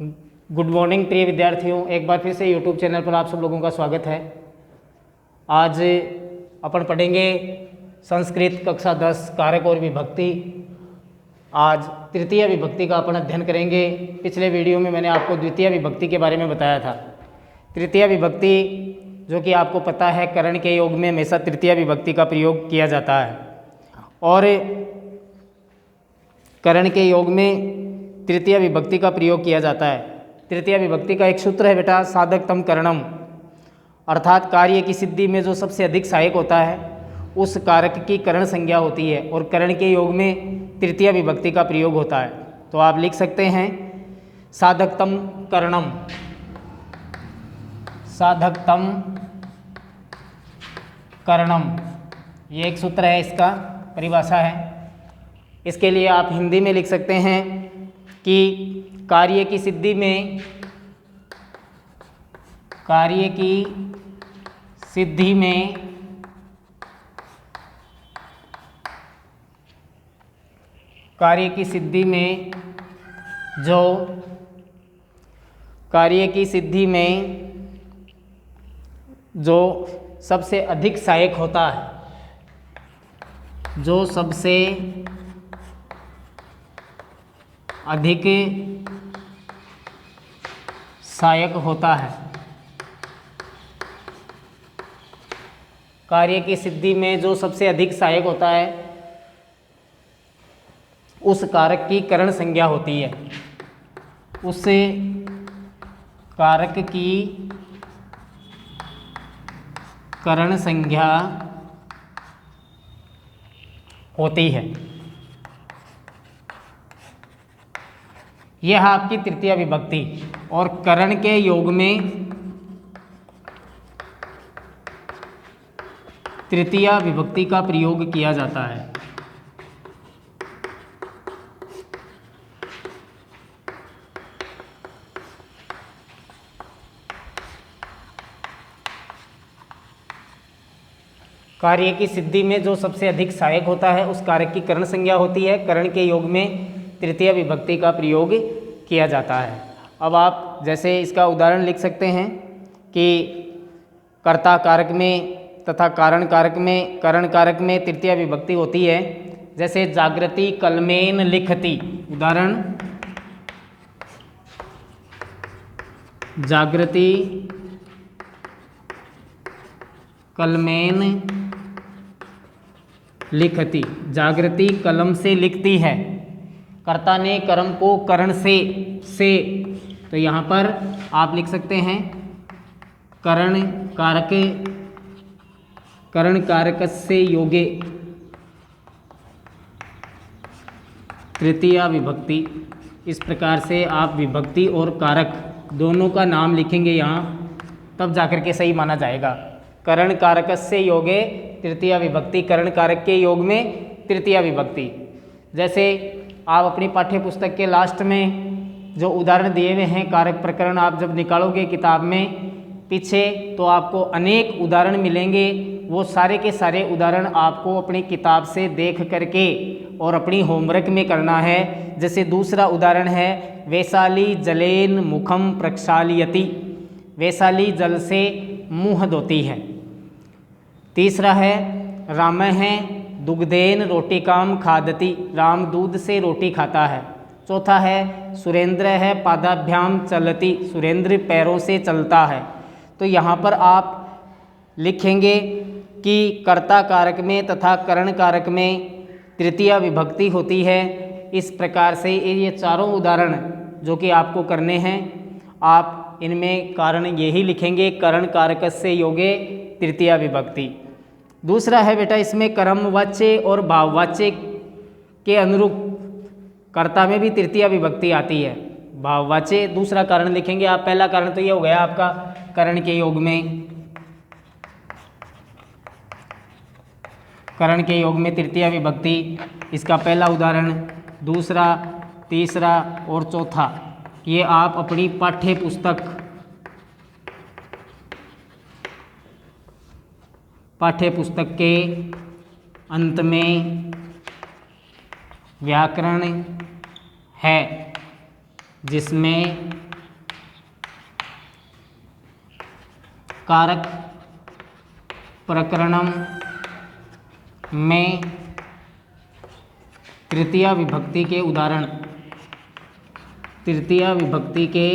Good morning प्रिय विद्यार्थियों, एक बार फिर से यूट्यूब चैनल पर आप सब लोगों का स्वागत है। आज अपन पढ़ेंगे संस्कृत कक्षा 10 कारक और विभक्ति। आज तृतीय विभक्ति का अपन अध्ययन करेंगे। पिछले वीडियो में मैंने आपको द्वितीय विभक्ति के बारे में बताया था। तृतीय विभक्ति जो कि आपको पता है करण के योग में हमेशा तृतीय विभक्ति का प्रयोग किया जाता है और करण के योग में तृतीय विभक्ति का प्रयोग किया जाता है। तृतीय विभक्ति का एक सूत्र है बेटा, साधकतम करणम, अर्थात कार्य की सिद्धि में जो सबसे अधिक सहायक होता है उस कारक की करण संज्ञा होती है और करण के योग में तृतीय विभक्ति का प्रयोग होता है। तो आप लिख सकते हैं साधकतम करणम, साधकतम करणम, ये एक सूत्र है, इसका परिभाषा है। इसके लिए आप हिंदी में लिख सकते हैं कि कार्य की सिद्धि में, कार्य की सिद्धि में कार्य की सिद्धि में जो कार्य की सिद्धि में जो सबसे अधिक सहायक होता है, जो सबसे अधिक सहायक होता है, कार्य की सिद्धि में जो सबसे अधिक सहायक होता है उस कारक की करण संज्ञा होती है, उस कारक की करण संज्ञा होती है। यह आपकी तृतीय विभक्ति और करण के योग में तृतीय विभक्ति का प्रयोग किया जाता है। कार्य की सिद्धि में जो सबसे अधिक सहायक होता है उस कारक की करण संज्ञा होती है। करण के योग में तृतीय विभक्ति का प्रयोग किया जाता है। अब आप जैसे इसका उदाहरण लिख सकते हैं कि कर्ता कारक में तथा कारण कारक में, करण कारक में तृतीय विभक्ति होती है। जैसे जागृति कलमेन लिखति, उदाहरण जागृति कलमेन लिखति, जागृति कलम से लिखती है। कर्ता ने कर्म को करण से, तो यहाँ पर आप लिख सकते हैं करण कारक से योगे तृतीय विभक्ति। इस प्रकार से आप विभक्ति और कारक दोनों का नाम लिखेंगे यहाँ, तब जाकर के सही माना जाएगा। करण कारक से योगे तृतीय विभक्ति, करण कारक के योग में तृतीय विभक्ति। जैसे आप अपनी पाठ्य पुस्तक के लास्ट में जो उदाहरण दिए हुए हैं कारक प्रकरण, आप जब निकालोगे किताब में पीछे तो आपको अनेक उदाहरण मिलेंगे। वो सारे के सारे उदाहरण आपको अपनी किताब से देख करके और अपनी होमवर्क में करना है। जैसे दूसरा उदाहरण है वैशाली जलेन मुखम प्रक्षालयति, वैशाली जल से मुँह धोती है। तीसरा है राम है दुग्धेन रोटिकाम खादति, राम दूध से रोटी खाता है। चौथा है सुरेंद्र है पादाभ्याम चलति, सुरेंद्र पैरों से चलता है। तो यहाँ पर आप लिखेंगे कि कर्ता कारक में तथा करण कारक में तृतीय विभक्ति होती है। इस प्रकार से ये चारों उदाहरण जो कि आपको करने हैं, आप इनमें कारण यही लिखेंगे करण कारक से योगे तृतीय विभक्ति। दूसरा है बेटा इसमें कर्मवाच्य और भाववाच्य के अनुरूप कर्ता में भी तृतीय विभक्ति आती है। भाववाच्य दूसरा कारण लिखेंगे आप। पहला कारण तो ये हो गया आपका करण के योग में, करण के योग में तृतीय विभक्ति, इसका पहला उदाहरण, दूसरा, तीसरा और चौथा ये आप अपनी पाठ्य पुस्तक के अंत में व्याकरण है जिसमें कारक प्रकरणम में तृतीया विभक्ति के उदाहरण, तृतीया विभक्ति के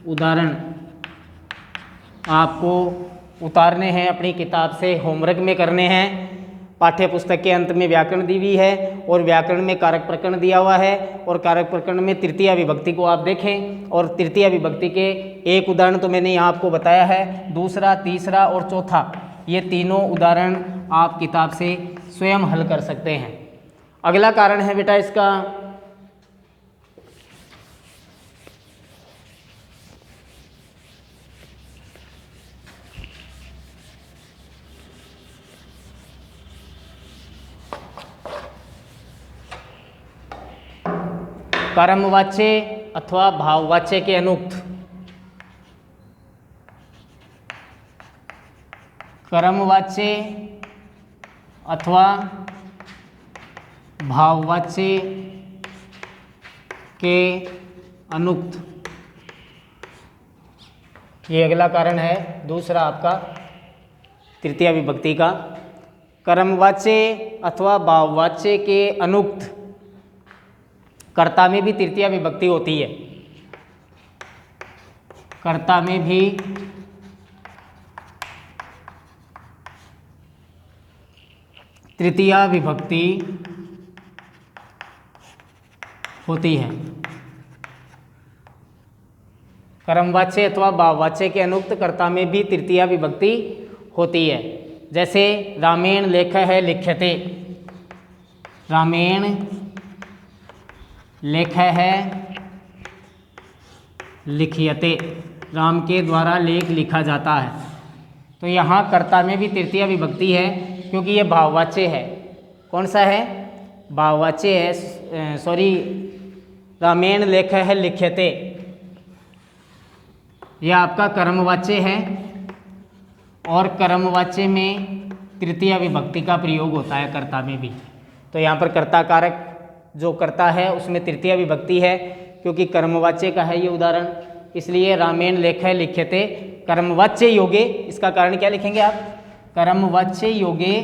उदाहरण आपको उतारने हैं अपनी किताब से, होमवर्क में करने हैं। पाठ्य पुस्तक के अंत में व्याकरण दी हुई है और व्याकरण में कारक प्रकरण दिया हुआ है और कारक प्रकरण में तृतीया विभक्ति को आप देखें और तृतीया विभक्ति के एक उदाहरण तो मैंने यहाँ आपको बताया है, दूसरा, तीसरा और चौथा, ये तीनों उदाहरण आप किताब से स्वयं हल कर सकते हैं। अगला कारण है बेटा इसका कर्मवाच्य अथवा भाववाच्य के अनुक्त, कर्मवाच्य अथवा भाववाच्य के अनुक्त, ये अगला कारण है दूसरा आपका तृतीया विभक्ति का। कर्मवाच्य अथवा भाववाच्य के अनुक्त कर्ता में भी तृतीया विभक्ति होती है, कर्ता में भी तृतीया विभक्ति होती है। कर्मवाच्य अथवा भाववाच्य के अनुक्त कर्ता में भी तृतीया विभक्ति होती है। जैसे रामेण लेखः लिख्यते, रामेण लेखः लिख्यते, राम के द्वारा लेख लिखा जाता है। तो यहाँ कर्ता में भी तृतीया विभक्ति है क्योंकि ये भाववाच्य है। कौन सा है? भाववाच्य है, सॉरी, रामेण लेखः लिख्यते, यह आपका कर्मवाच्य है और कर्मवाच्य में तृतीया विभक्ति का प्रयोग होता है कर्ता में भी। तो यहाँ पर कर्ता कारक जो कर्ता है उसमें तृतीया विभक्ति है क्योंकि कर्मवाच्य का है ये उदाहरण, इसलिए रामेण लेखः लिख्यते कर्मवाच्य योगे। इसका कारण क्या लिखेंगे आप? कर्मवाच्य योगे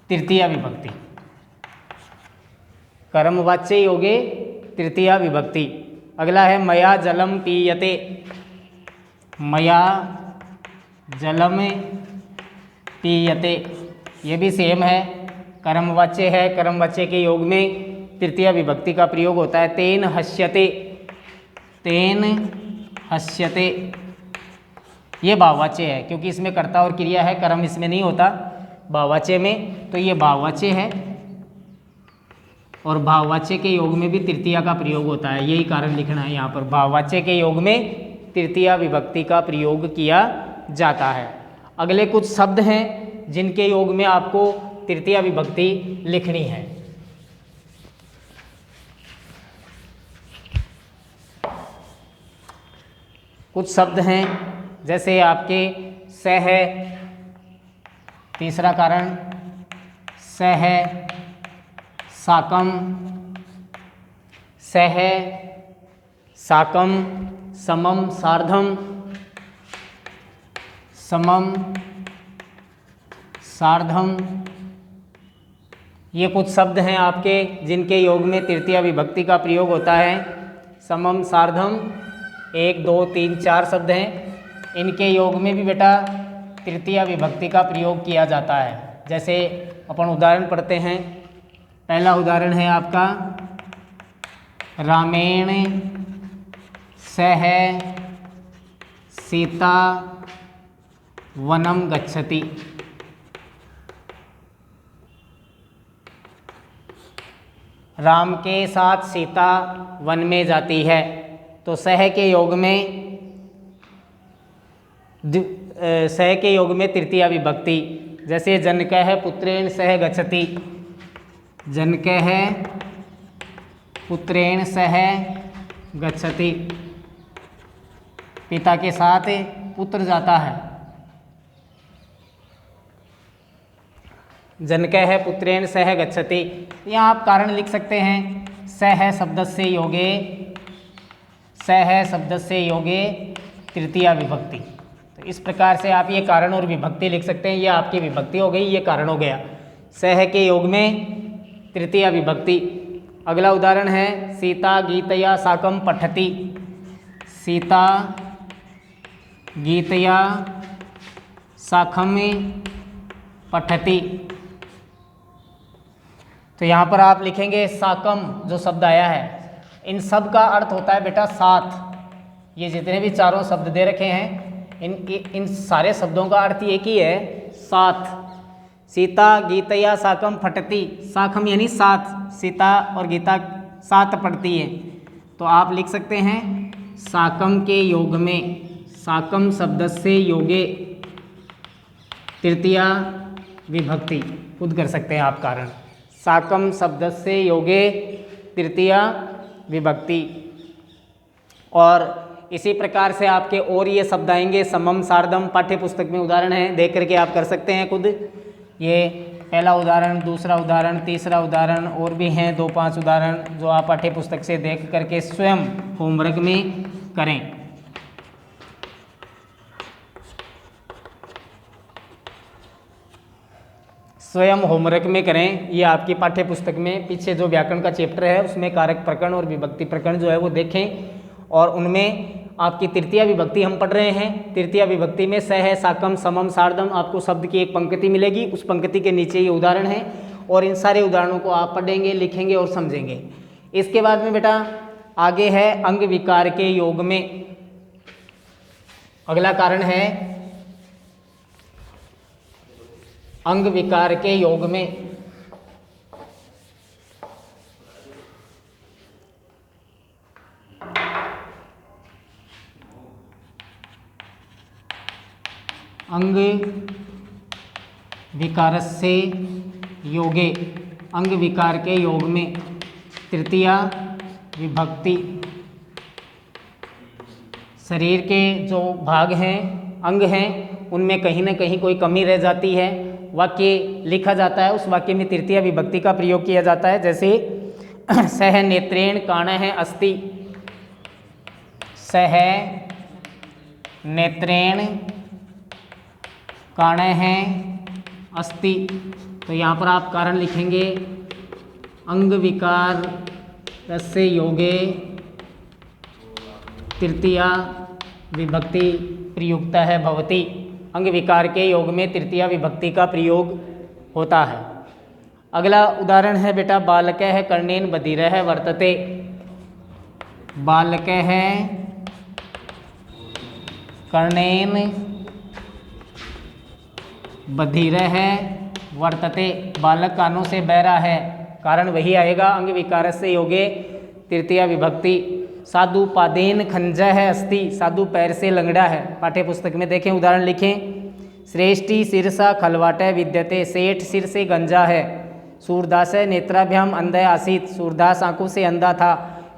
तृतीया विभक्ति, कर्मवाच्य योगे तृतीया विभक्ति। अगला है मया जलम पीयते, मया जलम पीयते, ये भी सेम है, कर्मवाच्य है, कर्मवाच्य के योग में तृतीया विभक्ति का प्रयोग होता है। तेन हस्यते, तेन हस्यते, ये भाववाच्य है क्योंकि इसमें कर्ता और क्रिया है, कर्म इसमें नहीं होता भाववाच्य में, तो ये भाववाच्य है और भाववाच्य के योग में भी तृतीया का प्रयोग होता है। यही कारण लिखना है यहाँ पर, भाववाच्य के योग में तृतीया विभक्ति का प्रयोग किया जाता है। अगले कुछ शब्द हैं जिनके योग में आपको तृतीया विभक्ति लिखनी है। कुछ शब्द हैं जैसे आपके सह, तीसरा कारण सह, साकम, सह, साकम, समम, सार्धम, समम, सार्धम, ये कुछ शब्द हैं आपके जिनके योग में तृतीया विभक्ति का प्रयोग होता है। समम, सार्धम, 1, 2, 3, 4 शब्द हैं, इनके योग में भी बेटा तृतीया विभक्ति का प्रयोग किया जाता है। जैसे अपन उदाहरण पढ़ते हैं। पहला उदाहरण है आपका रामेण सह सीता वनम गच्छति, राम के साथ सीता वन में जाती है। तो सह के योग में सह के योग में तृतीया विभक्ति, जैसे जनकः पुत्रेण सह गच्छति, जनकः पुत्रेण सह गच्छति, पिता के साथ पुत्र जाता है। जनकः पुत्रेण सह गच्छति, यहाँ आप कारण लिख सकते हैं। सह शब्दस्य योगे, सह शब्दस्य योगे तृतीया विभक्ति, तो इस प्रकार से आप ये कारण और विभक्ति लिख सकते हैं। ये आपकी विभक्ति हो गई, ये कारण हो गया। सह के योग में तृतीया विभक्ति। अगला उदाहरण है सीता गीतया साकं पठति। सीता गीतया साकं पठति। तो यहाँ पर आप लिखेंगे साकम जो शब्द आया है, इन सब का अर्थ होता है बेटा साथ। ये जितने भी चारों शब्द दे रखे हैं इन सारे शब्दों का अर्थ एक ही है, साथ। सीता गीतया साकम पठति, साकम यानी साथ, सीता और गीता साथ पढ़ती है। तो आप लिख सकते हैं साकम के योग में, साकम शब्द से योगे तृतीया विभक्ति। खुद कर सकते हैं आप कारण। साकम शब्द से योगे तृतीया विभक्ति। और इसी प्रकार से आपके और ये शब्द आएंगे समम सार्धम, पाठ्य पुस्तक में उदाहरण है, देख करके आप कर सकते हैं खुद। ये पहला उदाहरण, दूसरा उदाहरण, तीसरा उदाहरण और भी हैं 2-5 उदाहरण जो आप पाठ्य पुस्तक से देख करके स्वयं होमवर्क में करें। स्वयं होमवर्क में करें। ये आपकी पाठ्य पुस्तक में पीछे जो व्याकरण का चैप्टर है उसमें कारक प्रकरण और विभक्ति प्रकरण जो है वो देखें, और उनमें आपकी तृतीया विभक्ति हम पढ़ रहे हैं। तृतीया विभक्ति में सह, साकम, समम, सार्धम, आपको शब्द की एक पंक्ति मिलेगी, उस पंक्ति के नीचे ये उदाहरण है, और इन सारे उदाहरणों को आप पढ़ेंगे, लिखेंगे और समझेंगे। इसके बाद में बेटा आगे है अंग विकार के योग में। अगला कारण है अंग विकार के योग में। अंग विकारस्य योगे, अंग विकार के योग में तृतीया विभक्ति। शरीर के जो भाग हैं, अंग हैं, उनमें कहीं ना कहीं कोई कमी रह जाती है, वाक्य लिखा जाता है, उस वाक्य में तृतीया विभक्ति का प्रयोग किया जाता है। जैसे सह नेत्रेण काणः अस्ति, सह नेत्रेण काणः अस्ति। तो यहाँ पर आप कारण लिखेंगे अंग विकार से योगे तृतीया विभक्ति प्रयुक्ता है भवति। अंग विकार के योग में तृतीया विभक्ति का प्रयोग होता है। अगला उदाहरण है बेटा बालकः कर्णेन बधिरः वर्तते। बालकः कर्णेन बधिरः वर्तते। बालक कानों से बहरा है, कारण वही आएगा अंग विकार से योगे तृतीया विभक्ति। साधु पादेन खंजः अस्ति, साधु पैर से लंगड़ा है। पाठ्य पुस्तक में देखें, उदाहरण लिखें। श्रेष्ठी सिरसा खलवाटः विद्यते, सेठ सिर से गंजा है। सूरदास नेत्राभ्याम अंधः आसीत, सूरदास आंखों से अंधा था।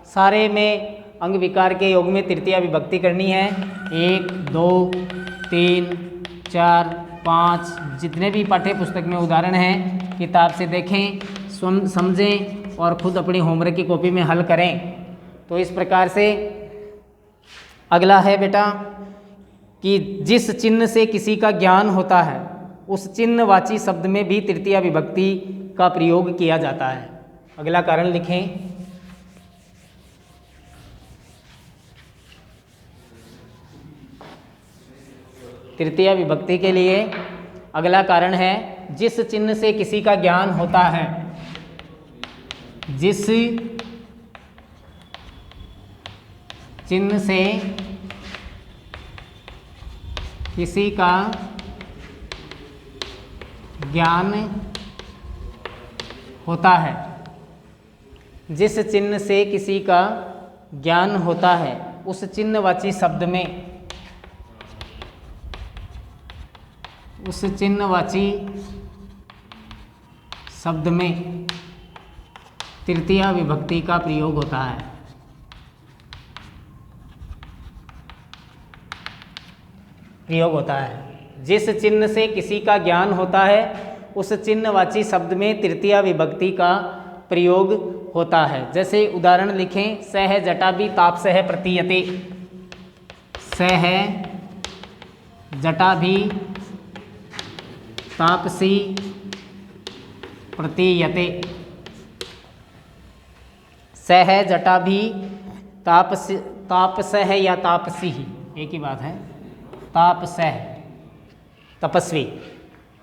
सारे में अंग विकार के योग में तृतीया विभक्ति करनी है। 1, 2, 3, 4, 5 जितने भी पाठ्य पुस्तक में उदाहरण हैं किताब से देखें, समझें और खुद अपनी होमवर्क की कॉपी में हल करें। तो इस प्रकार से अगला है बेटा कि जिस चिन्ह से किसी का ज्ञान होता है उस चिन्हवाची शब्द में भी तृतीया विभक्ति का प्रयोग किया जाता है। अगला कारण लिखें। तृतीया विभक्ति के लिए अगला कारण है जिस चिन्ह से किसी का ज्ञान होता है। जिस चिन्ह से किसी का ज्ञान होता है। जिस चिन्ह से किसी का ज्ञान होता है उस चिन्हवाची शब्द में, उस चिन्हवाची शब्द में तृतीया विभक्ति का प्रयोग होता है। प्रयोग होता है। जिस चिन्ह से किसी का ज्ञान होता है उस चिन्हवाची शब्द में तृतीया विभक्ति का प्रयोग होता है। जैसे उदाहरण लिखें। सह जटाभि तापसः प्रतीयते। सह जटा भी तापसी प्रतीयते। सह जटा भी तापसह या तापसी ही एक ही बात है। तापसह तपस्वी,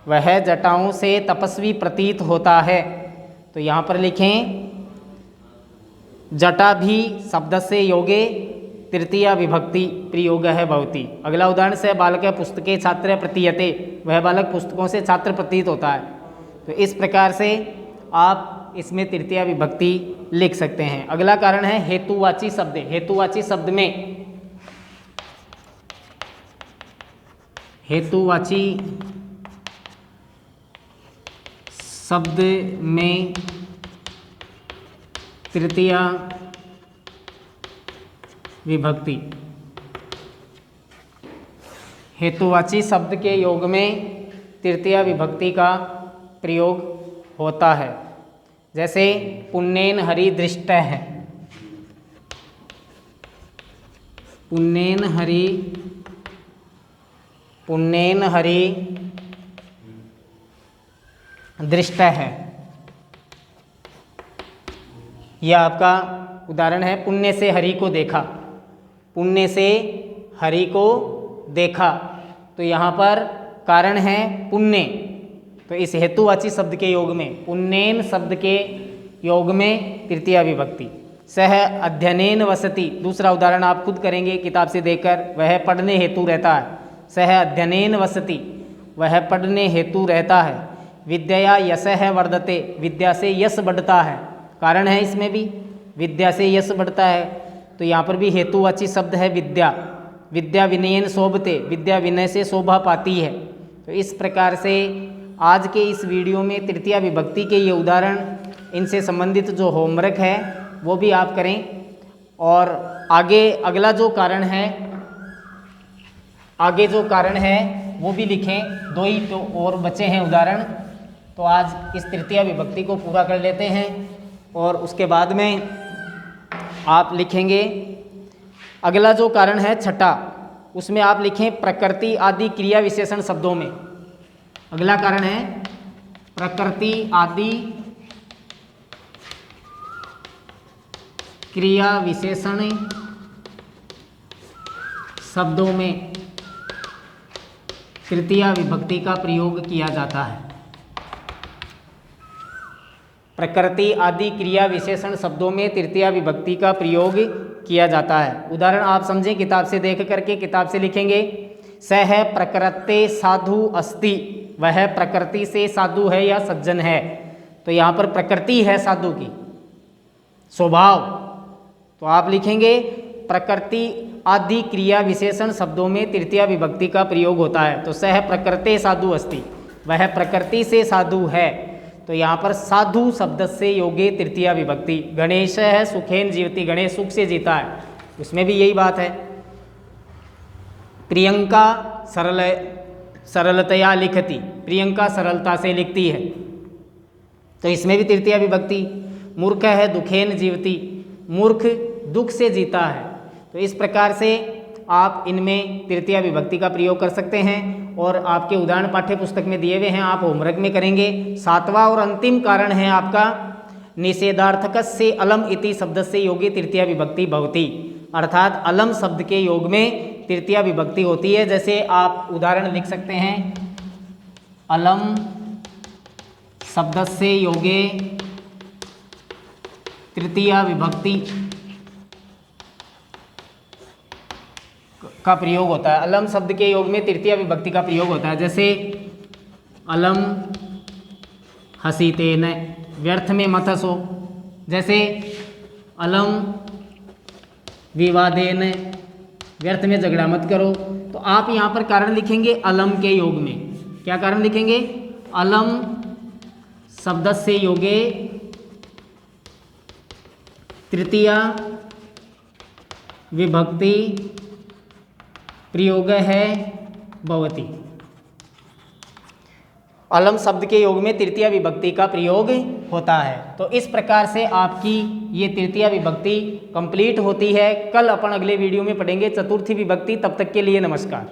वह जटाओं से तपस्वी प्रतीत होता है। तो यहाँ पर लिखें जटा भी शब्द से योगे तृतीया विभक्ति प्रयोग है भवति। अगला उदाहरण से बालक पुस्तके छात्र प्रतीयते, वह बालक पुस्तकों से छात्र प्रतीत होता है। तो इस प्रकार से आप इसमें तृतीया विभक्ति लिख सकते हैं। अगला कारण है हेतुवाची शब्द। हेतुवाची शब्द में तृतीया विभक्ति। हेतुवाची शब्द के योग में तृतीया विभक्ति का प्रयोग होता है। जैसे पुण्येन हरि दृष्ट है, पुण्येन हरि दृष्ट है। यह आपका उदाहरण है। पुण्य से हरि को देखा, पुण्य से हरि को देखा। तो यहाँ पर कारण है पुण्य। तो इस हेतुवाची शब्द के योग में पुण्येन शब्द के योग में तृतीया विभक्ति। सह अध्ययनेन वसति, दूसरा उदाहरण आप खुद करेंगे किताब से देखकर। वह पढ़ने हेतु रहता है। सह अध्ययनेन वसति, वह पढ़ने हेतु रहता है। विद्या यशः वर्धते, विद्या से यश बढ़ता है। कारण है इसमें भी, विद्या से यश बढ़ता है। तो यहाँ पर भी हेतुवाची शब्द है विद्या। विद्या विनयेन शोभते, विद्या विनय से शोभा पाती है। तो इस प्रकार से आज के इस वीडियो में तृतीया विभक्ति के ये उदाहरण, इनसे संबंधित जो होमवर्क है वो भी आप करें। और आगे अगला जो कारण है वो भी लिखें। 2 ही तो और बचे हैं उदाहरण। तो आज इस तृतीया विभक्ति को पूरा कर लेते हैं और उसके बाद में आप लिखेंगे अगला जो कारण है छठा, उसमें आप लिखें प्रकृति आदि क्रिया विशेषण शब्दों में। अगला कारण है प्रकृति आदि क्रिया विशेषण शब्दों में तृतीया विभक्ति का प्रयोग किया जाता है। प्रकृति आदि क्रिया विशेषण शब्दों में तृतीया विभक्ति का प्रयोग किया जाता है। उदाहरण आप समझें किताब से देख करके। किताब से लिखेंगे सह प्रकृते साधु अस्ति, वह प्रकृति से साधु है या सज्जन है। तो यहाँ पर प्रकृति है साधु की, स्वभाव। तो आप लिखेंगे प्रकृति आदि क्रिया विशेषण शब्दों में तृतीया विभक्ति का प्रयोग होता है। तो सह प्रकृते साधु अस्ति, वह प्रकृति से साधु है। तो यहाँ पर साधु शब्द से योगे तृतीया विभक्ति। गणेश है सुखेन जीवति, गणेश सुख से जीता है, उसमें भी यही बात है। प्रियंका सरलतया लिखती, प्रियंका सरलता से लिखती है। तो इसमें भी तृतीया विभक्ति। मूर्ख है दुखेन जीवति, मूर्ख दुख से जीता है। तो इस प्रकार से आप इनमें तृतीया विभक्ति का प्रयोग कर सकते हैं। और आपके उदाहरण पाठ्य पुस्तक में दिए हुए हैं, आप होमवर्क में करेंगे। 7वां और अंतिम कारण है आपका निषेधार्थक से अलम इति शब्द से योगी तृतीया विभक्ति भवति, अर्थात अलम शब्द के योग में तृतीया विभक्ति होती है। जैसे आप उदाहरण लिख सकते हैं, अलम शब्द से योगे तृतीया विभक्ति का प्रयोग होता है। अलम शब्द के योग में तृतीया विभक्ति का प्रयोग होता है। जैसे अलम हसीतेन, व्यर्थ में मत हंसो। जैसे अलम विवादेन, व्यर्थ में झगड़ा मत करो। तो आप यहाँ पर कारण लिखेंगे अलम के योग में। क्या कारण लिखेंगे? अलम शब्द से योगे तृतीया विभक्ति प्रयोग है भवति। अलम शब्द के योग में तृतीया विभक्ति का प्रयोग होता है। तो इस प्रकार से आपकी ये तृतीया विभक्ति कंप्लीट होती है। कल अपन अगले वीडियो में पढ़ेंगे चतुर्थी विभक्ति। तब तक के लिए नमस्कार।